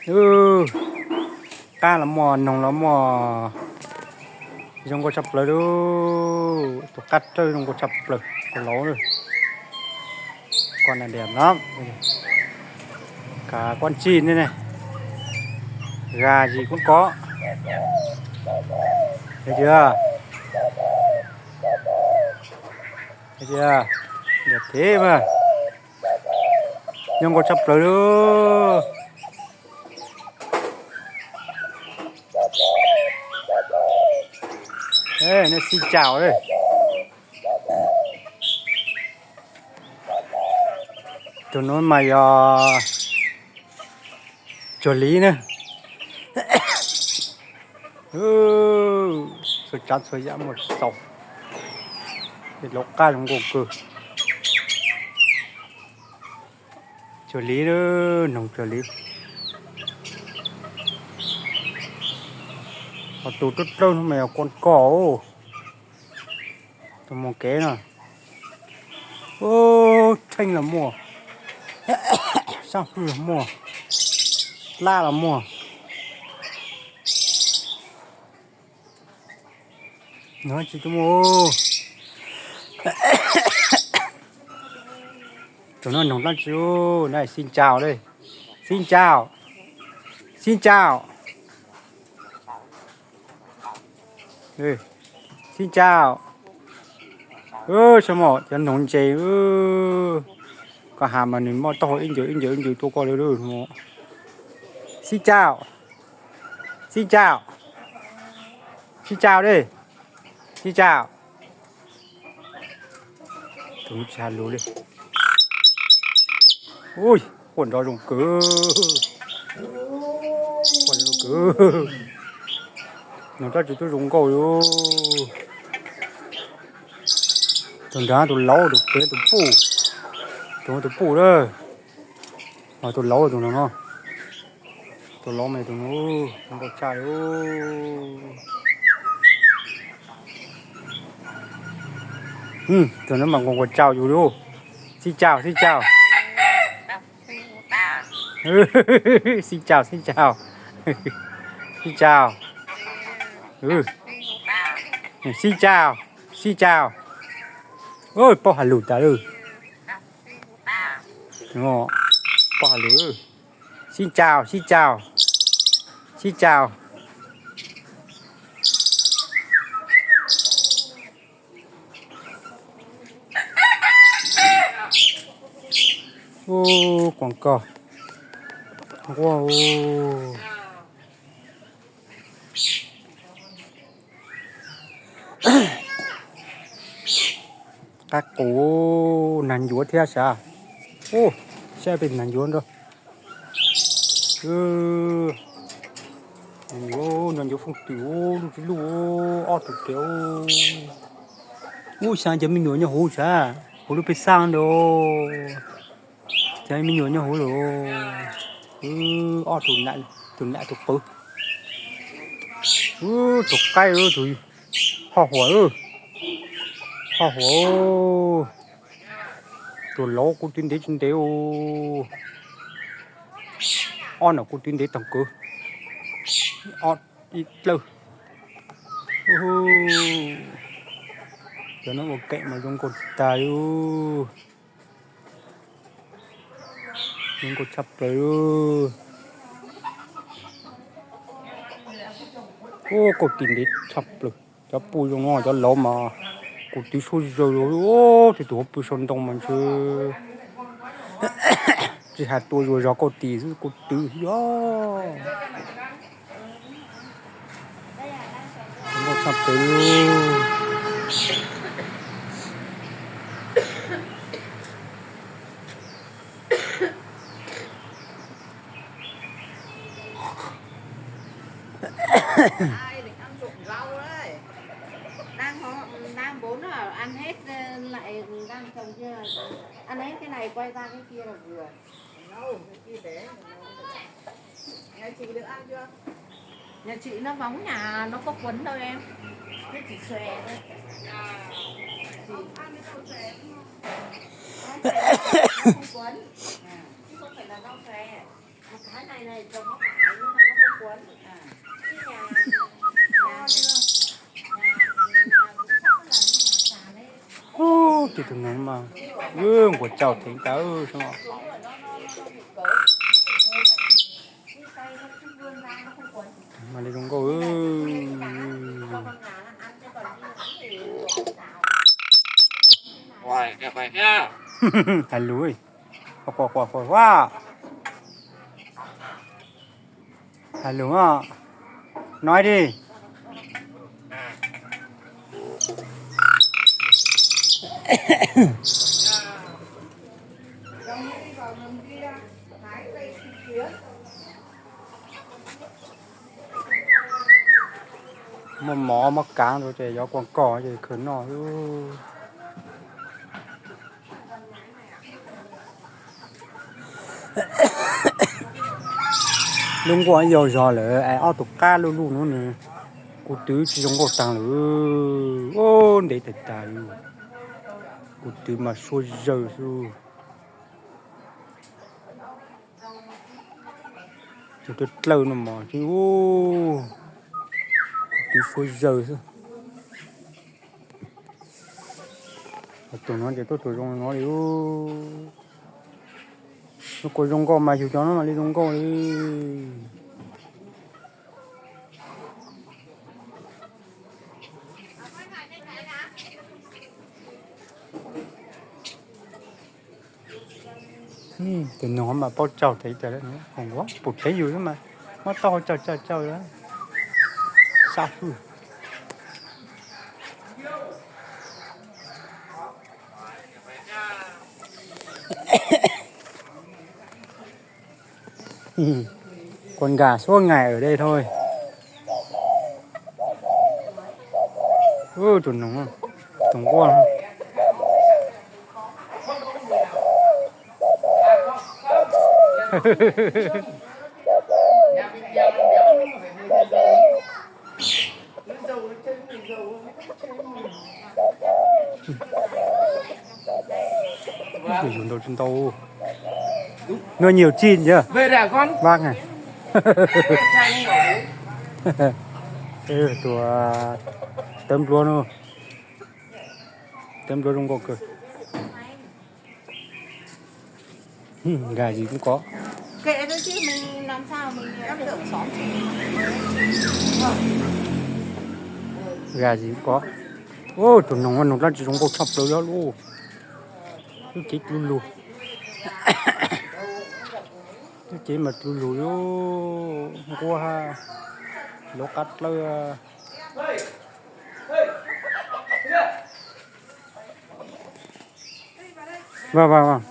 ừ ca là mò nồng là mò không có chập lời đâu tôi cắt chơi không có chập lời có lỗ rồi con này đẹp lắm cả con chim đây này gà gì cũng có thấy chưa thấy chưa đẹp thế mà nhưng có chập lời đâu. Ê, nó xin chào đây. Tụi nó mày trợ lý nữa. Rồi chặt rồi giảm một sọc. Thì lóc ca trong cổ cử. Trợ lý đó, nông trợ lý. Họ tụt rất lâu mèo con cỏ. Tụi một kế nè. Ô, thanh là mùa. Sao là mùa. La là mùa. Nói chị tụi mô. Tụi nó nóng lắm chú. Này xin chào đây. Xin chào. Xin chào. Đây. Xin chào. Sao mà chân nóng chê. Có hàm mà mình mò to in giữ tôi coi được rồi. Xin chào. Xin chào. Xin chào đi. Xin chào. Tụi chào luôn đi. Ui, quần đó rùng cứ. Quần đó cứ. Nó ta chỉ tôi rùng cầu vô. Tụi đá tụi lâu tụi bé tụi phụ. Tụi phụ đó. Mà tụi lâu tụi nó ngon. Tụi lâu mày tụi nó không có chai đâu. Tụi nó mà còn có chào dù đâu. Xin chào, xin chào. Xin chào, xin chào. Xin chào. Xin chào, xin chào. Ôi, bao hà lụt ta ơi. Ngọ, bao hà lụt. Xin chào, xin chào. Xin chào. Ô, quảng cò. Wow. Các cổ nành dúa theo sao? Ô, xe bên nành dúa rồi. Nành dúa phong tiểu, cái lúa, ọt thực tiểu. Ôi, sáng cho mình nhớ nhà hố sao? Hố lúc phải sang đâu. Cho mình nhớ nhà hố rồi. Ọt tụi nại tụi bơ. Tụi cay ơi, tụi hoa hỏa ơi. Hoa hỏa. Tụi lỗ của tuyến đế trên đế ô. On ở của tuyến đế tầm cơ. On ít lâu. Cho nó một kệ mà dùng cột tài ư. Dùng cột chập rồi ư. Ô cột tuyến đế chập rồi. Cho bùi cho ngon cho lỗ mà. Cột tí xôi rồi rồi. Ô thì tụi bùi sơn đông mà chứ. Chỉ hạt tôi rồi cột tí rồi cột tí. Một chập rồi. Ai định ăn rụng rau đấy. Đang bốn là ăn hết lại đang trồng chưa. Ăn hết cái này quay ra cái kia là vừa. Nâu, cái kia để. Nhà chị được ăn chưa? Nhà chị nó vắng nhà, nó có quấn đâu em. Nó chỉ xòe thôi. Chị ăn cái rau xòe không? Không quấn. Chứ không phải là rau xòe. cái này trồng nó phải nhưng mà nó không cuốn. Cái nhà ô thì tụi nó mà của cháu thấy ta sao mà đi đúng cô Hoài các bạn nha. hành lùi quả quá hành lùi à nói đi mà mỏ mắc cá rồi trẻ gió quăng cỏ thì khấn nọ đúng quá nhiều giò lỡ ai ao tục cá luôn luôn nữa nè cô tứ chỉ trong cổ tàng lỡ ô để thật tài luôn cô tứ mà xua giờ xua thì tôi lâu nó mà chứ ô tứ xua giờ xua tụi nó thì tôi tụi nó đi ô nó có trong co mà chịu cho nó mà đi trong co đi tụi nó mà bao trâu thấy trời đấy nữa còn quá bụt thấy nhiều lắm mà nó to trâu đó sao chứ con gà suốt ngày ở đây thôi tụi nó tụi con dùng đầu chân tàu nuôi nhiều chim chưa Về đã con. vác này tụi tấm luôn luôn tấm luôn không có cười gà gì cũng có kệ thôi chứ mình làm sao mình áp lượng xóm gà gì cũng có ô tụi nó ra chỉ trong có chọc đâu đó luôn nó chết luôn nó chết mà luôn luôn qua ha nó cắt lơ vâng